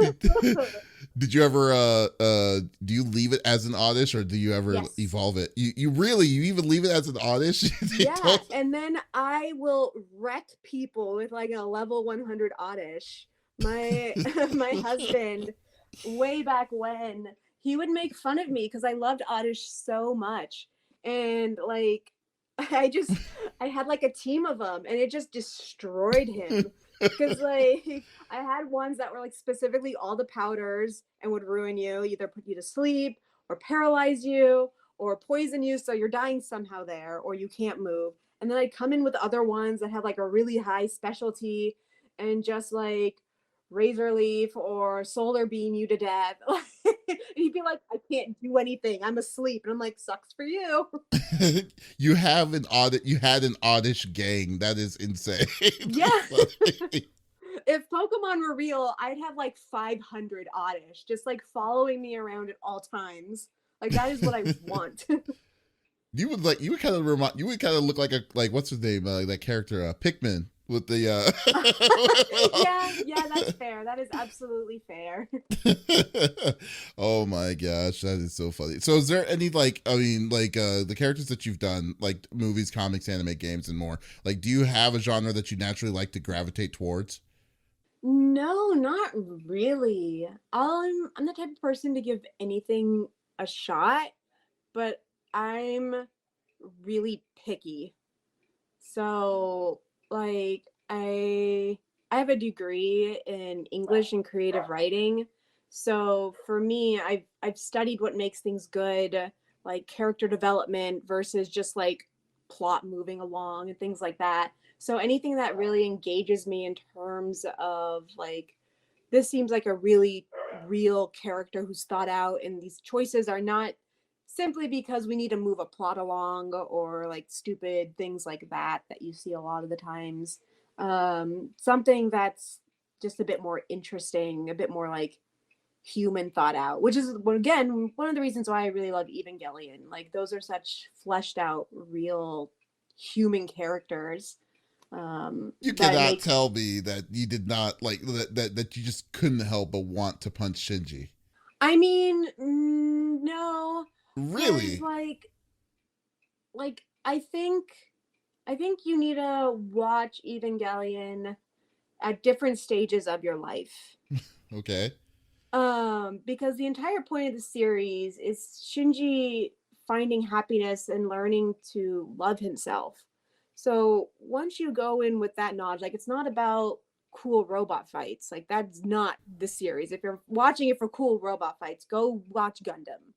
did, did you ever do you leave it as an oddish, or do you ever Yes. evolve it? You even leave it as an oddish? They Yeah, don't. and then I will wreck people with like a level 100 oddish. My my husband way back when he would make fun of me because I loved oddish so much. And like I just I had like a team of them and it just destroyed him. Cause like I had ones that were like specifically all the powders and would ruin you, either put you to sleep or paralyze you or poison you so you're dying somehow there or you can't move. And then I'd come in with other ones that had like a really high specialty and just like razor leaf or solar beam you to death. He'd be like, I can't do anything. I'm asleep. And I'm like, sucks for you. You had an oddish gang. That is insane. Yeah. That's funny. If Pokemon were real, I'd have like 500 oddish just like following me around at all times. Like that is what I want. You would kind of look like what's his name, that character, Pikmin, with the Yeah, yeah, that's fair. That is absolutely fair. oh my gosh, that is so funny. So is there any, like, I mean, like, the characters that you've done, like movies, comics, anime, games, and more, like, do you have a genre that you naturally like to gravitate towards? No, not really. I'm the type of person to give anything a shot, but I'm really picky. So, like I have a degree in English and creative writing. So, for me, I've studied what makes things good, like character development versus just like plot moving along and things like that. So, anything that really engages me in terms of like this seems like a really real character who's thought out and these choices are not simply because we need to move a plot along or like stupid things like that you see a lot of the times. Something that's just a bit more interesting, a bit more like human thought out, which is again one of the reasons why I really love Evangelion. Like those are such fleshed out real human characters. You that cannot makes. tell me that you did not like that you just couldn't help but want to punch Shinji. I mean, no, because Really? like I think you need to watch Evangelion at different stages of your life. Okay. Because the entire point of the series is Shinji finding happiness and learning to love himself. So once you go in with that knowledge, like it's not about cool robot fights. Like that's not the series. If you're watching it for cool robot fights, go watch Gundam.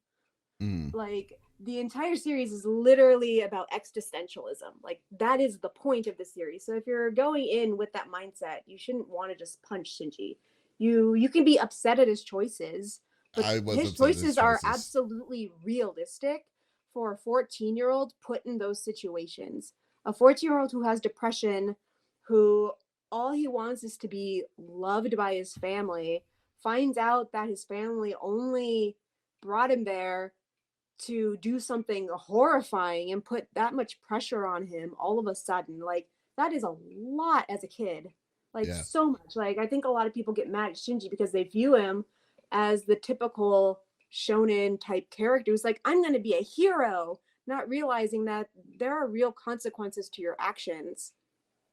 Mm. Like the entire series is literally about existentialism. Like that is the point of the series. So if you're going in with that mindset, you shouldn't want to just punch Shinji. You can be upset at his choices, but I was his upset at his choices are choices. absolutely realistic for a 14-year-old put in those situations. A 14-year-old who has depression, who all he wants is to be loved by his family, finds out that his family only brought him there to do something horrifying and put that much pressure on him all of a sudden. Like that is a lot as a kid. Like Yeah. so much. Like I think a lot of people get mad at Shinji because they view him as the typical shonen type character who's like, I'm gonna be a hero, not realizing that there are real consequences to your actions.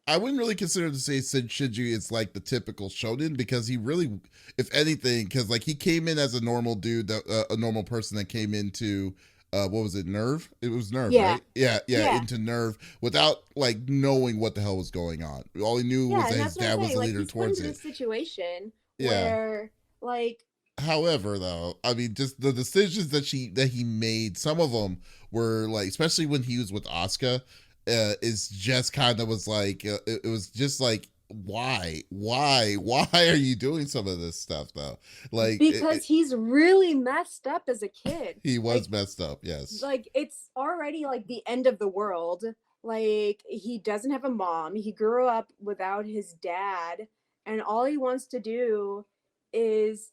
I wouldn't really consider to say Shinji is like the typical shonen because he really, if anything, because like he came in as a normal dude, a normal person that came into, what was it, Nerve? It was Nerve, Yeah. right? Yeah, yeah, Yeah. into Nerve without like knowing what the hell was going on. All he knew was Yeah. that And his that's what I'm dad was saying. the Like leader he's put towards into it. this situation Yeah. where like However, though, I mean, just the decisions that he made, some of them were like, especially when he was with Asuka, is just kind of was like, it was just like, why are you doing some of this stuff though? Like, because he's really messed up as a kid. he was Like messed up. Yes. like it's already like the end of the world. Like he doesn't have a mom. He grew up without his dad, and all he wants to do is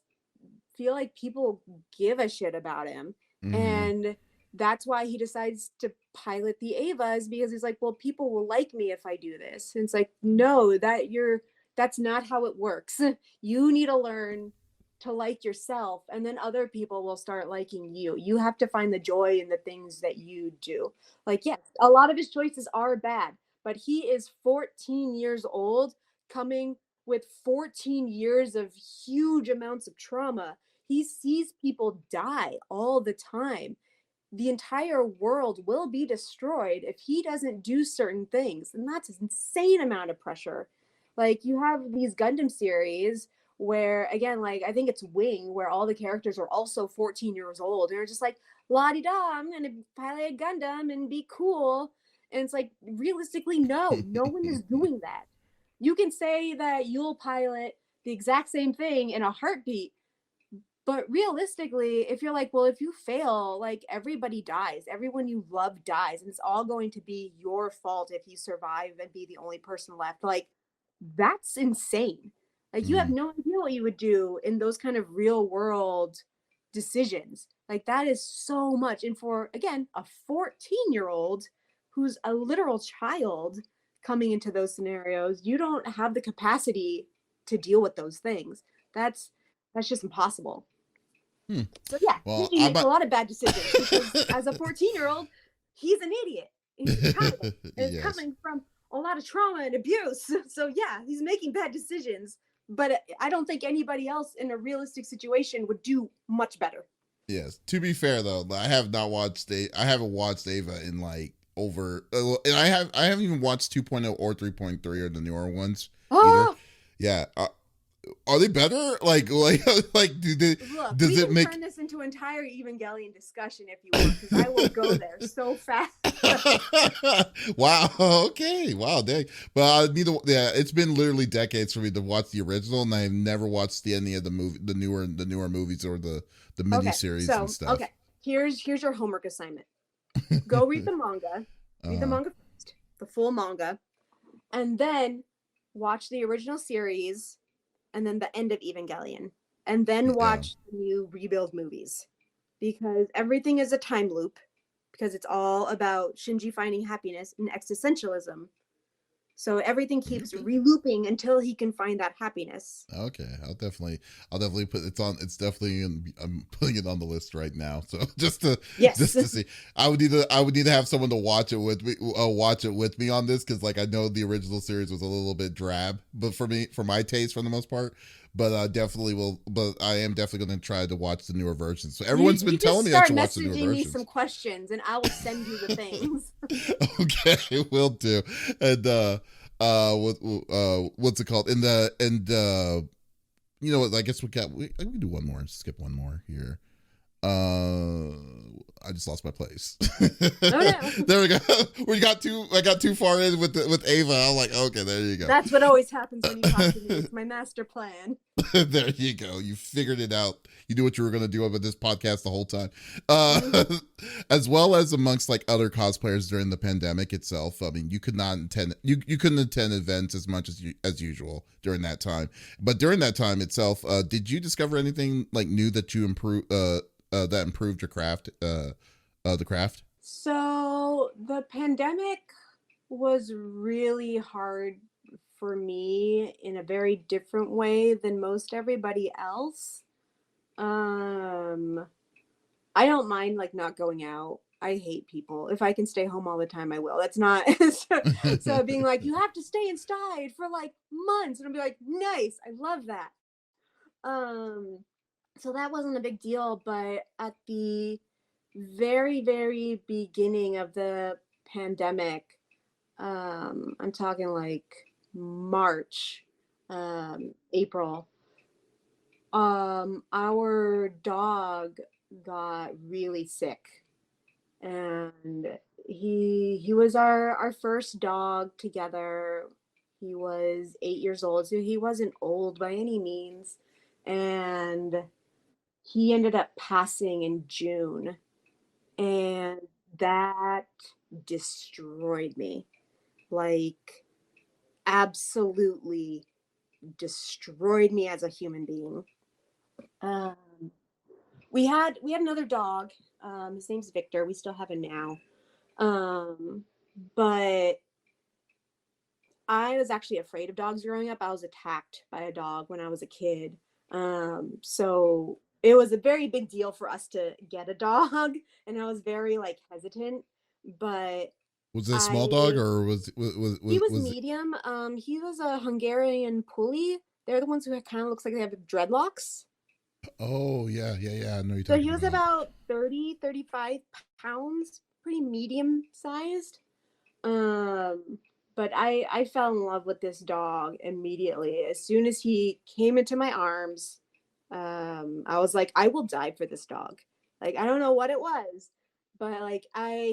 feel like people give a shit about him. Mm-hmm. And that's why he decides to pilot the Avas because he's like, well, people will like me if I do this. And it's like, no, that's not how it works. You need to learn to like yourself, and then other people will start liking you. You have to find the joy in the things that you do. Like, yes, a lot of his choices are bad, but he is 14 years old, coming with 14 years of huge amounts of trauma. He sees people die all the time. The entire world will be destroyed if he doesn't do certain things. And that's an insane amount of pressure. Like you have these Gundam series where again, like I think it's Wing, where all the characters are also 14 years old and they're just like, la di da, I'm gonna pilot a Gundam and be cool. And it's like realistically, no one is doing that. You can say that you'll pilot the exact same thing in a heartbeat, but realistically, if you're like, well, if you fail, like everybody dies, everyone you love dies, and it's all going to be your fault if you survive and be the only person left. Like, that's insane. Like, you have Mm. no idea what you would do in those kind of real world decisions. Like, that is so much. And for, again, a 14-year-old who's a literal child coming into those scenarios, you don't have the capacity to deal with those things. That's just impossible. Hmm. So yeah, Well, Shinji I'm makes a a- lot of bad decisions because as a 14-year-old, he's an idiot. He's a child. And it's yes. coming from a lot of trauma and abuse. So yeah, he's making bad decisions. But I don't think anybody else in a realistic situation would do much better. Yes. To be fair though, I have not watched I haven't watched Ava in like over and I haven't even watched 2.0 or 3.3 or the newer ones either. Oh, Yeah. Are they better? Like look, does we it can make turn this into an entire Evangelion discussion if you want, because I will go there so fast. Wow, okay. Wow, dang. But neither yeah, it's been literally decades for me to watch the original and I've never watched any of the newer movies or the mini Okay, series and so stuff. okay, here's your homework assignment. Go read the manga. Read the uh manga first, the full manga, and then watch the original series and then the end of Evangelion. And then yeah. watch the new rebuild movies. Because everything is a time loop, because it's all about Shinji finding happiness and existentialism. So everything keeps re-looping until he can find that happiness. Okay, I'll definitely put it's definitely I'm putting it on the list right now. So Yes. just to see, I would need to have someone to watch it with me on this, because like I know the original series was a little bit drab, but for my taste for the most part. But I am definitely going to try to watch the newer versions. So everyone's been You just telling me I start should watch the newer messaging me some versions. questions and I will send you the things. Okay, will do. And what's it called? You know what? I guess we can do one more. Skip one more here. I just lost my place. Oh no. There we go. I got too far in with Ava. I'm like, okay, there you go. That's what always happens when you talk to me. It's my master plan. There you go. You figured it out. You knew what you were going to do about this podcast the whole time. As well as amongst like other cosplayers during the pandemic itself. I mean, you couldn't attend events as much as usual during that time. But during that time itself, did you discover anything like new that you that improved your craft, the craft? So the pandemic was really hard for me in a very different way than most everybody else. I don't mind like not going out. I hate people. If I can stay home all the time, I will. That's not so being like, you have to stay inside for like months. And I'll be like, nice. I love that. Um, so that wasn't a big deal, but at the very, very beginning of the pandemic, I'm talking like March, April, our dog got really sick, and he was our first dog together. He was 8 years old, so he wasn't old by any means, and he ended up passing in June, and that destroyed me, like absolutely destroyed me as a human being. Um, we had another dog. His name's Victor. We still have him now. But I was actually afraid of dogs growing up. I was attacked by a dog when I was a kid. So it was a very big deal for us to get a dog, and I was very like hesitant. But Was it a small dog, I or he was was it? medium. He was a Hungarian Puli. They're the ones who kind of looks like they have dreadlocks. Oh yeah, yeah, yeah. I know you're So talking he was about. about 35 pounds, pretty medium sized. Um, but I fell in love with this dog immediately. As soon as he came into my arms, I was like, I will die for this dog. Like, I don't know what it was, but like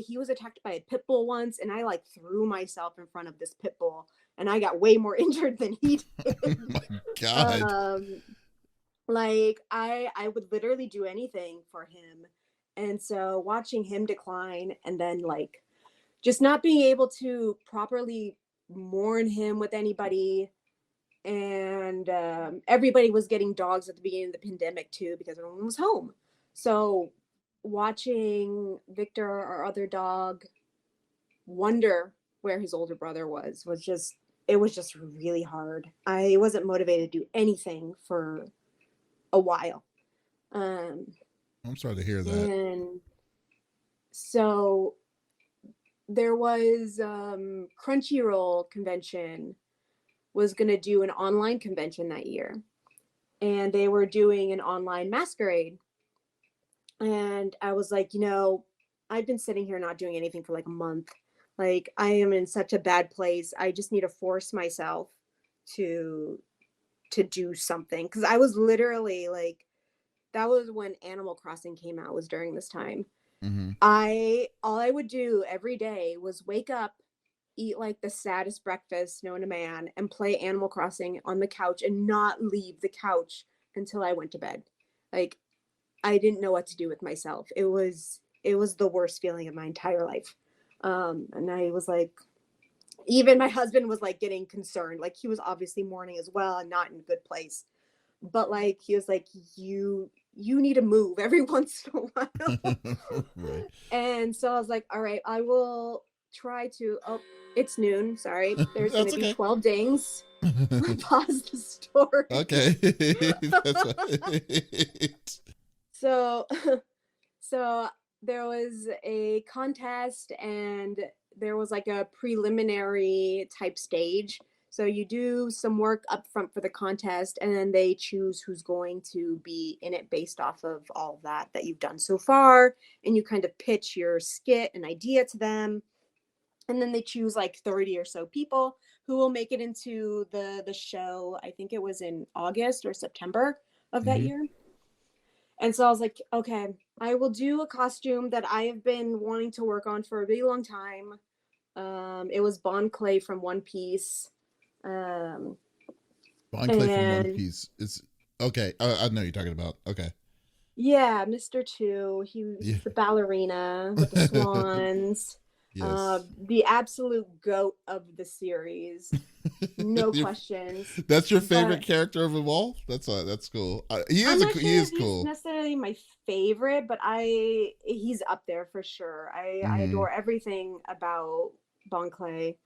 he was attacked by a pit bull once, and I like threw myself in front of this pit bull, and I got way more injured than he Oh did. my God. um, like I would literally do anything for him. And so watching him decline, and then like just not being able to properly mourn him with anybody, and everybody was getting dogs at the beginning of the pandemic too because everyone was home. So watching Victor, our other dog, wonder where his older brother was just, it was just really hard. I wasn't motivated to do anything for a while. Um, I'm sorry to hear that. and so there was Crunchyroll convention was going to do an online convention that year, and they were doing an online masquerade. And I was like, I've been sitting here not doing anything for like a month. Like, I am in such a bad place. I just need to force myself to do something, because I was literally like, that was when Animal Crossing came out, was during this time. Mm-hmm. All I would do every day was wake up, eat like the saddest breakfast known to man, and play Animal Crossing on the couch and not leave the couch until I went to bed. Like, I didn't know what to do with myself. It was the worst feeling of my entire life. And I was like, even my husband was like getting concerned. Like, he was obviously mourning as well and not in a good place. But like, he was like, you need to move every once in a while. Right. And so I was like, all right, I will try to. Oh, it's noon. Sorry. There's going That's to be okay. 12 dings. Pause the story. Okay. That's right. So, so there was a contest and there was like a preliminary type stage. So you do some work up front for the contest and then they choose who's going to be in it based off of all of that you've done so far. And you kind of pitch your skit and idea to them. And then they choose like 30 or so people who will make it into the show. I think it was in August or September of that Hmm. year. And so I was like, okay, I will do a costume that I have been wanting to work on for a really long time. It was Bon Clay from One Piece. Um, Bon Clay from One and Piece is okay. I know you're talking about. Okay. yeah, Mr. Two. Yeah. He's the ballerina with the swans. Yes. The absolute goat of the series. No Your- questions. that's your favorite But character of them all. That's cool. I'm not He sure is if he's cool. necessarily my favorite, but he's up there for sure. I Hmm. adore everything about Bon Clay.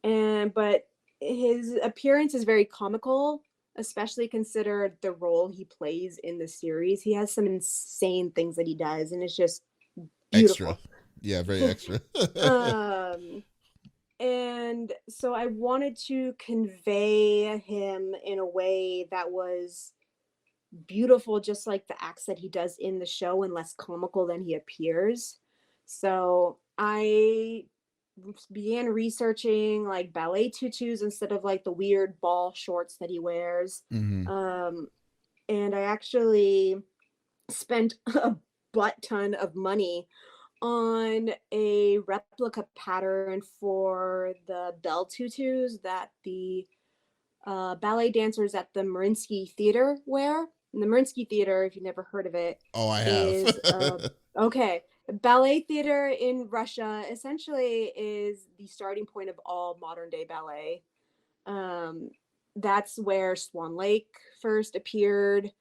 And but his appearance is very comical, especially considered the role he plays in the series. He has some insane things that he does, and it's just Extra. beautiful. Yeah, very extra. um and so I wanted to convey him in a way that was beautiful, just like the acts that he does in the show and less comical than he appears. So I began researching like ballet tutus instead of like the weird ball shorts that he wears. Hmm. Um, and I actually spent a butt ton of money on a replica pattern for the bell tutus that the ballet dancers at the Mariinsky Theater wear. And the Mariinsky Theater, if you've never heard of it, Oh, I have. is okay. Ballet theater in Russia essentially is the starting point of all modern day ballet. Um, that's where Swan Lake first appeared.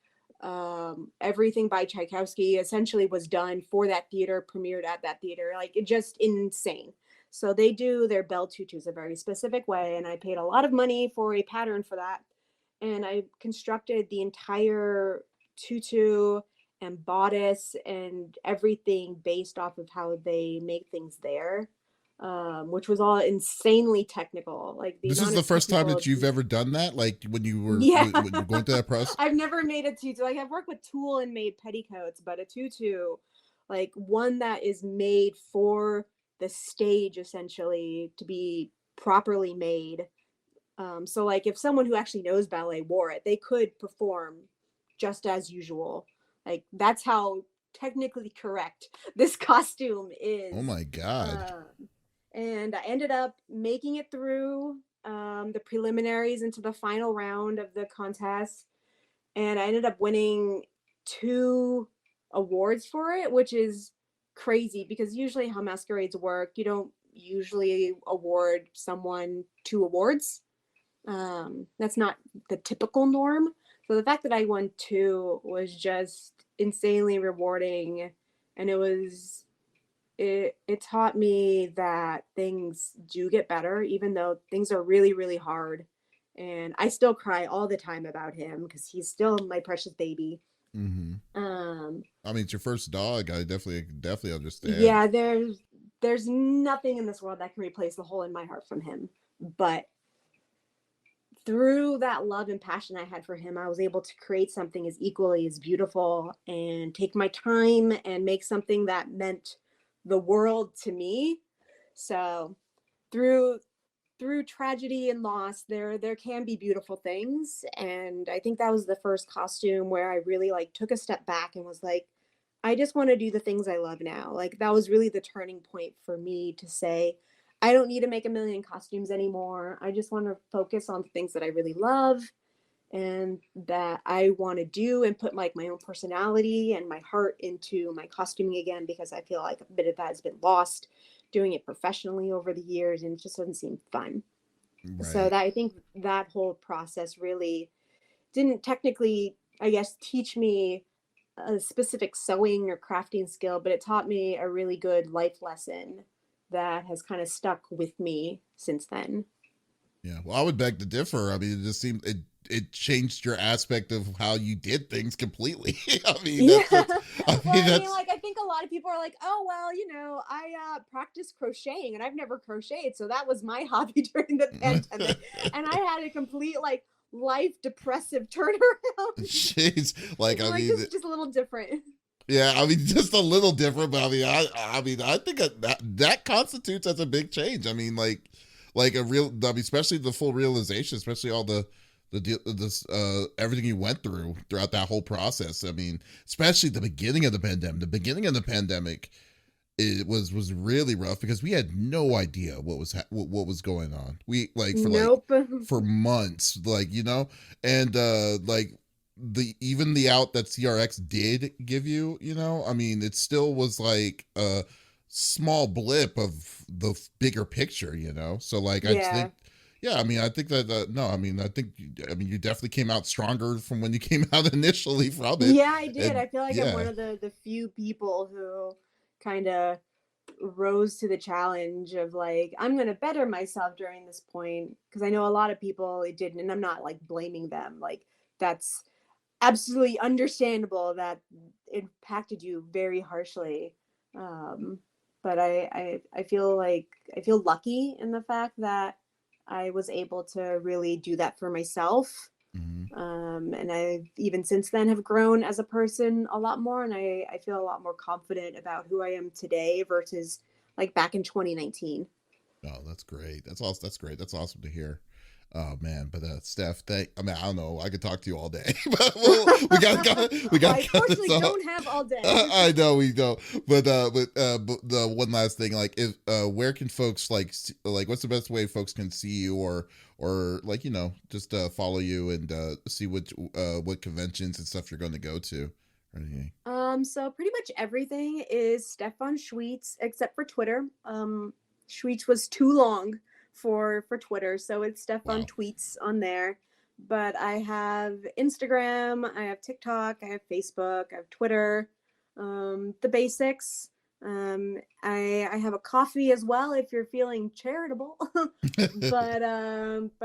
Everything by Tchaikovsky essentially was done for that theater, premiered at that theater. Like it just insane. So they do their bell tutus a very specific way, and I paid a lot of money for a pattern for that. And I constructed the entire tutu and bodice and everything based off of how they make things there, which was all insanely technical. Like the This is amount the of first time technical that you've ever done that, like yeah. when you're going through that process. I've never made a tutu. Like I've worked with tulle and made petticoats, but a tutu, like one that is made for the stage essentially to be properly made. So like if someone who actually knows ballet wore it, they could perform just as usual. Like that's how technically correct this costume Oh is. my god. And I ended up making it through the preliminaries into the final round of the contest. And I ended up winning 2 awards for it, which is crazy because usually how masquerades work, you don't usually award someone 2 awards. That's not the typical norm. So the fact that I won 2 was just insanely rewarding. And it taught me that things do get better, even though things are really, really hard. And I still cry all the time about him because he's still my precious baby. Hmm. Um, I mean, it's your first dog. I definitely understand. yeah, there's nothing in this world that can replace the hole in my heart from him. But through that love and passion I had for him, I was able to create something as equally as beautiful and take my time and make something that meant the world to me. So through through tragedy and loss, there can be beautiful things. And I think that was the first costume where I really like took a step back and was like, I just want to do the things I love now. Like that was really the turning point for me to say, I don't need to make a million costumes anymore. I just want to focus on things that I really love and that I want to do and put like my own personality and my heart into my costuming again because I feel like a bit of that has been lost doing it professionally over the years and it just doesn't seem fun. So Right. that I think that whole process really didn't technically, I guess, teach me a specific sewing or crafting skill, but it taught me a really good life lesson that has kind of stuck with me since then. Yeah. Well, I would beg to differ. I mean, it just seemed it changed your aspect of how you did things completely. I mean, Yeah. that's I Well, mean I mean, that's like, I think a lot of people are like, oh, well, I practice crocheting and I've never crocheted. So that was my hobby during the pandemic. And I had a complete, like, life depressive turnaround. jeez. Like, I'm I like, mean, this is just a little different. yeah, I mean, just a little different, but I mean, I think that constitutes as a big change. I mean, like a real, I mean, especially the full realization, especially all this everything you went through throughout that whole process. I mean, especially the beginning of the pandemic. The beginning of the pandemic, it was really rough because we had no idea what was going on. We Nope. for months, and like even the out that CRX did give you, I mean, it still was like a small blip of the bigger picture, So like I Yeah. think, yeah, I mean, I think that no, I mean, I mean, you definitely came out stronger from when you came out initially from it, Yeah, I did. and I feel like I'm one yeah. of the few people who kind of rose to the challenge of like, I'm going to better myself during this point, because I know a lot of people it didn't, and I'm not like blaming them. Like, that's absolutely understandable that it impacted you very harshly. Um, but I feel like I feel lucky in the fact that I was able to really do that for myself. Mhm. And I even since then have grown as a person a lot more, and I feel a lot more confident about who I am today versus like back in 2019. Oh, that's great. That's awesome. That's great. That's awesome to hear. Oh man, but Steph, I mean, I don't know. I could talk to you all day, but we I got to cut this unfortunately off. don't have all day. I know we don't, but the one last thing, like, if where can folks like what's the best way folks can see you or like just follow you and see what conventions and stuff you're going to go to or anything. So pretty much everything is Steff Von Schweetz except for Twitter. Schweetz was too long for Twitter, so it's Steff Von Wow. Tweets on there. But I have Instagram, I have TikTok, I have Facebook, I have Twitter, the basics. I have a coffee as well if you're feeling charitable. But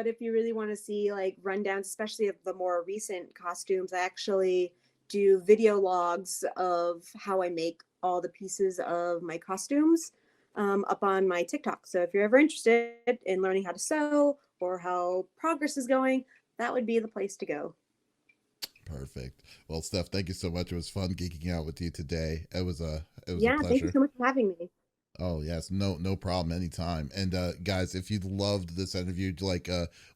if you really want to see like rundowns, especially of the more recent costumes, I actually do video logs of how I make all the pieces of my costumes up on my TikTok. So if you're ever interested in learning how to sew or how progress is going, that would be the place to go. Perfect. Well, Steph, thank you so much. It was fun geeking out with you today. It was a Yeah, thank you pleasure. so much for having me. Oh yes, no problem, anytime. And guys, if you loved this interview, like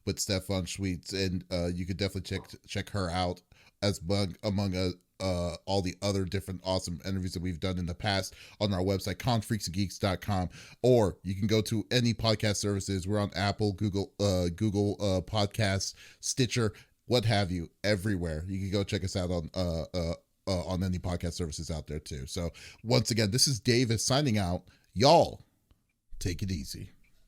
with Steff Von Schweetz, and you could definitely check her out as among all the other different awesome interviews that we've done in the past on our website, confreaksandgeeks.com, or you can go to any podcast services. We're on Apple, Google Podcasts, Stitcher, what have you, everywhere. You can go check us out on any podcast services out there too. So once again, this is Davis signing out. Y'all, take it easy.